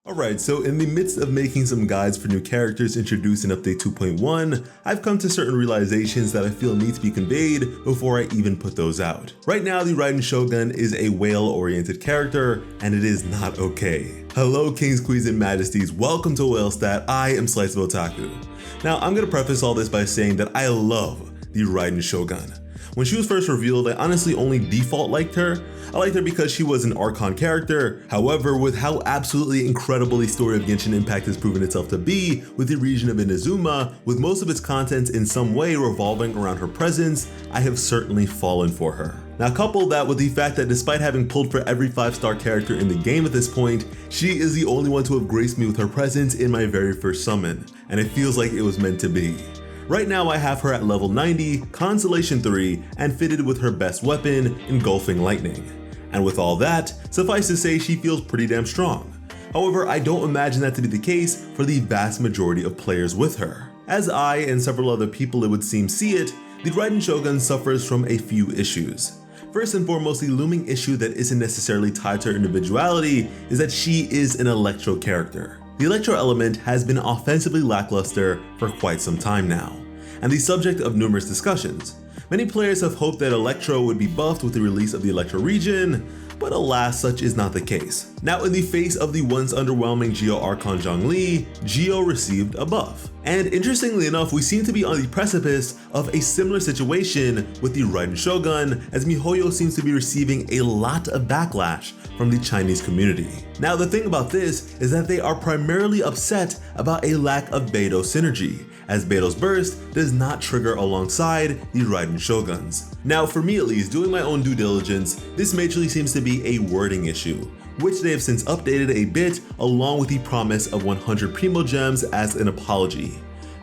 Alright, so in the midst of making some guides for new characters introduced in Update 2.1, I've come to certain realizations that I feel need to be conveyed before I even put those out. Right now, the Raiden Shogun is a whale-oriented character, and it is not okay. Hello kings, queens, and majesties, welcome to Whale Stat, I am Slice of Otaku. Now, I'm gonna preface all this by saying that I love the Raiden Shogun. When she was first revealed, I honestly only default liked her. I liked her because she was an Archon character. However, with how absolutely incredible the story of Genshin Impact has proven itself to be, with the region of Inazuma, with most of its content in some way revolving around her presence, I have certainly fallen for her. Now couple that with the fact that despite having pulled for every 5-star character in the game at this point, she is the only one to have graced me with her presence in my very first summon, and it feels like it was meant to be. Right now I have her at level 90, Constellation 3, and fitted with her best weapon, Engulfing Lightning. And with all that, suffice to say she feels pretty damn strong. However, I don't imagine that to be the case for the vast majority of players with her. As I and several other people it would seem see it, the Raiden Shogun suffers from a few issues. First and foremost, the looming issue that isn't necessarily tied to her individuality is that she is an Electro character. The Electro element has been offensively lackluster for quite some time now, and the subject of numerous discussions. Many players have hoped that Electro would be buffed with the release of the Electro region, but alas, such is not the case. Now, in the face of the once underwhelming Geo Archon Zhongli, Geo received a buff. And interestingly enough, we seem to be on the precipice of a similar situation with the Raiden Shogun, as MiHoYo seems to be receiving a lot of backlash from the Chinese community. Now, the thing about this is that they are primarily upset about a lack of Beidou synergy, as Beidou's burst does not trigger alongside the Raiden Shoguns. Now, for me at least, doing my own due diligence, this majorly seems to be a wording issue, which they have since updated a bit along with the promise of 100 Primo Gems as an apology.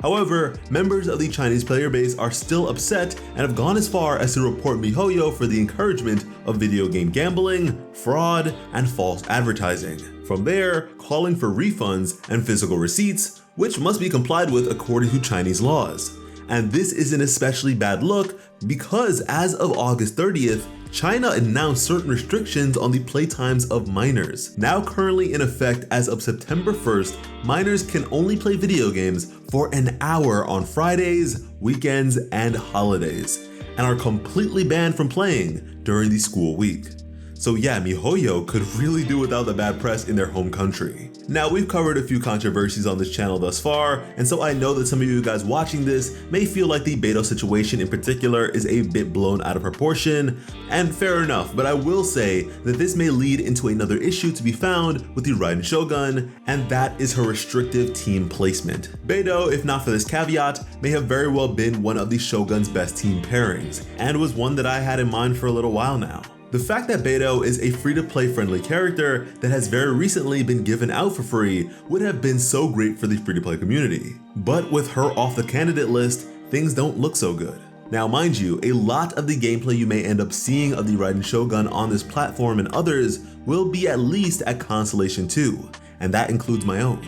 However, members of the Chinese player base are still upset and have gone as far as to report MiHoYo for the encouragement of video game gambling, fraud, and false advertising. From there, calling for refunds and physical receipts, which must be complied with according to Chinese laws. And this is an especially bad look because as of August 30th, China announced certain restrictions on the playtimes of minors. Now currently in effect as of September 1st, minors can only play video games for an hour on Fridays, weekends, and holidays, and are completely banned from playing during the school week. So yeah, MiHoYo could really do without the bad press in their home country. Now, we've covered a few controversies on this channel thus far, and so I know that some of you guys watching this may feel like the Beidou situation in particular is a bit blown out of proportion, and fair enough, but I will say that this may lead into another issue to be found with the Raiden Shogun, and that is her restrictive team placement. Beidou, if not for this caveat, may have very well been one of the Shogun's best team pairings, and was one that I had in mind for a little while now. The fact that Beidou is a free-to-play friendly character that has very recently been given out for free would have been so great for the free-to-play community. But with her off the candidate list, things don't look so good. Now mind you, a lot of the gameplay you may end up seeing of the Raiden Shogun on this platform and others will be at least at Constellation 2, and that includes my own.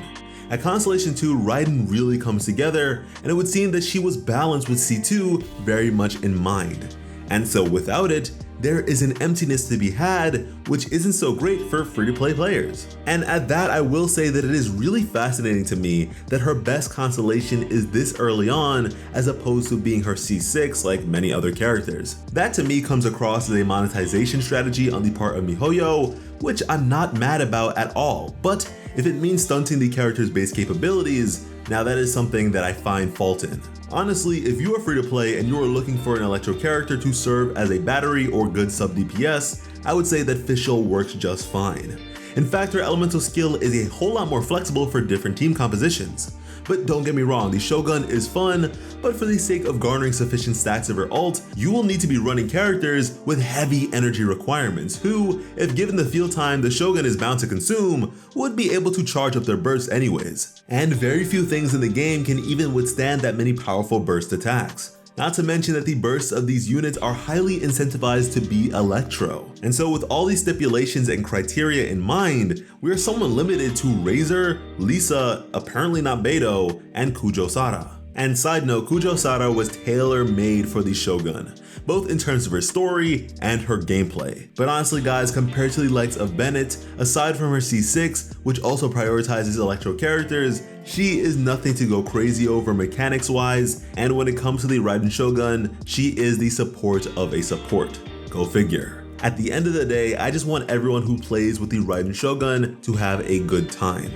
At Constellation 2, Raiden really comes together, and it would seem that she was balanced with C2 very much in mind. And so without it, there is an emptiness to be had, which isn't so great for free-to-play players. And at that, I will say that it is really fascinating to me that her best constellation is this early on, as opposed to being her C6 like many other characters. That to me comes across as a monetization strategy on the part of MiHoYo, which I'm not mad about at all, but if it means stunting the character's base capabilities, now that is something that I find fault in. Honestly, if you are free to play and you are looking for an Electro character to serve as a battery or good sub DPS, I would say that Fischl works just fine. In fact, her elemental skill is a whole lot more flexible for different team compositions. But don't get me wrong, the Shogun is fun, but for the sake of garnering sufficient stacks of her ult, you will need to be running characters with heavy energy requirements who, if given the field time the Shogun is bound to consume, would be able to charge up their bursts anyways. And very few things in the game can even withstand that many powerful burst attacks. Not to mention that the bursts of these units are highly incentivized to be Electro. And so with all these stipulations and criteria in mind, we are somewhat limited to Razor, Lisa, apparently not Beidou, and Kujo Sara. And side note, Kujo Sara was tailor-made for the Shogun, both in terms of her story and her gameplay. But honestly guys, compared to the likes of Bennett, aside from her C6, which also prioritizes electro characters, she is nothing to go crazy over mechanics wise, and when it comes to the Raiden Shogun, she is the support of a support. Go figure. At the end of the day, I just want everyone who plays with the Raiden Shogun to have a good time.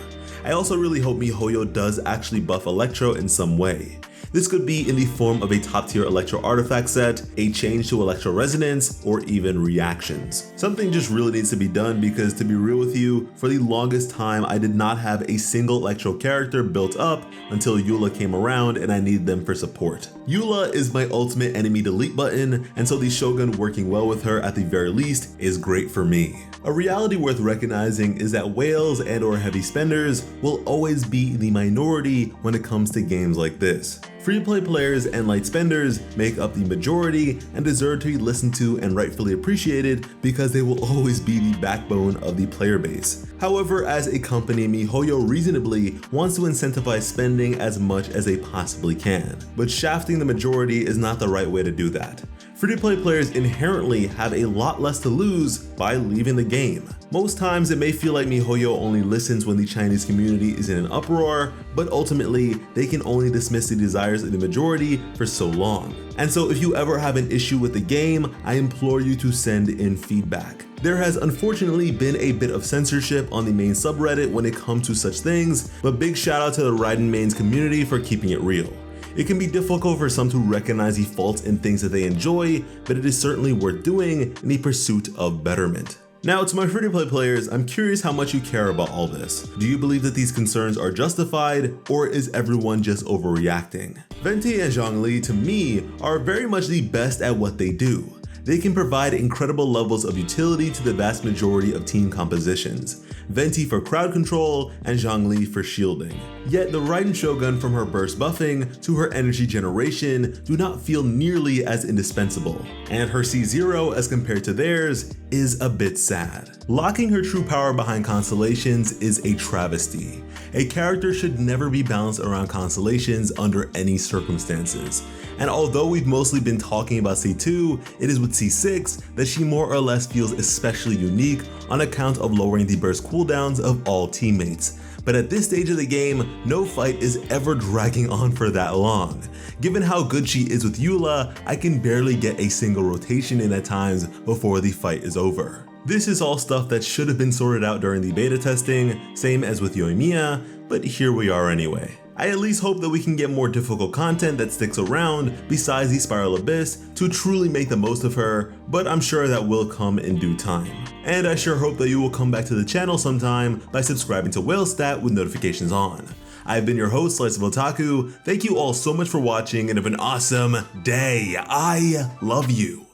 I also really hope MiHoYo does actually buff Electro in some way. This could be in the form of a top tier Electro artifact set, a change to Electro resonance, or even reactions. Something just really needs to be done because, to be real with you, for the longest time I did not have a single Electro character built up until Eula came around and I needed them for support. Eula is my ultimate enemy delete button, and so the Shogun working well with her at the very least is great for me. A reality worth recognizing is that whales and or heavy spenders will always be the minority when it comes to games like this. Free-to-play players and light spenders make up the majority and deserve to be listened to and rightfully appreciated because they will always be the backbone of the player base. However, as a company, MiHoYo reasonably wants to incentivize spending as much as they possibly can, but shafting the majority is not the right way to do that. Free-to-play players inherently have a lot less to lose by leaving the game. Most times it may feel like MiHoYo only listens when the Chinese community is in an uproar, but ultimately they can only dismiss the desires of the majority for so long. And so if you ever have an issue with the game, I implore you to send in feedback. There has unfortunately been a bit of censorship on the main subreddit when it comes to such things, but big shout out to the Raiden mains community for keeping it real. It can be difficult for some to recognize the faults in things that they enjoy, but it is certainly worth doing in the pursuit of betterment. Now, to my free-to-play players, I'm curious how much you care about all this. Do you believe that these concerns are justified, or is everyone just overreacting? Venti and Zhongli, to me, are very much the best at what they do. They can provide incredible levels of utility to the vast majority of team compositions. Venti for crowd control and Zhongli for shielding. Yet the Raiden Shogun, from her burst buffing to her energy generation, do not feel nearly as indispensable, and her C0 as compared to theirs is a bit sad. Locking her true power behind constellations is a travesty. A character should never be balanced around constellations under any circumstances. And although we've mostly been talking about C2, it is with C6 that she more or less feels especially unique on account of lowering the burst cooldowns of all teammates. But at this stage of the game, no fight is ever dragging on for that long. Given how good she is with Eula, I can barely get a single rotation in at times before the fight is over. This is all stuff that should have been sorted out during the beta testing, same as with Yoimiya, but here we are anyway. I at least hope that we can get more difficult content that sticks around besides the Spiral Abyss to truly make the most of her, but I'm sure that will come in due time. And I sure hope that you will come back to the channel sometime by subscribing to WhaleStat with notifications on. I've been your host, Slice of Otaku. Thank you all so much for watching and have an awesome day. I love you.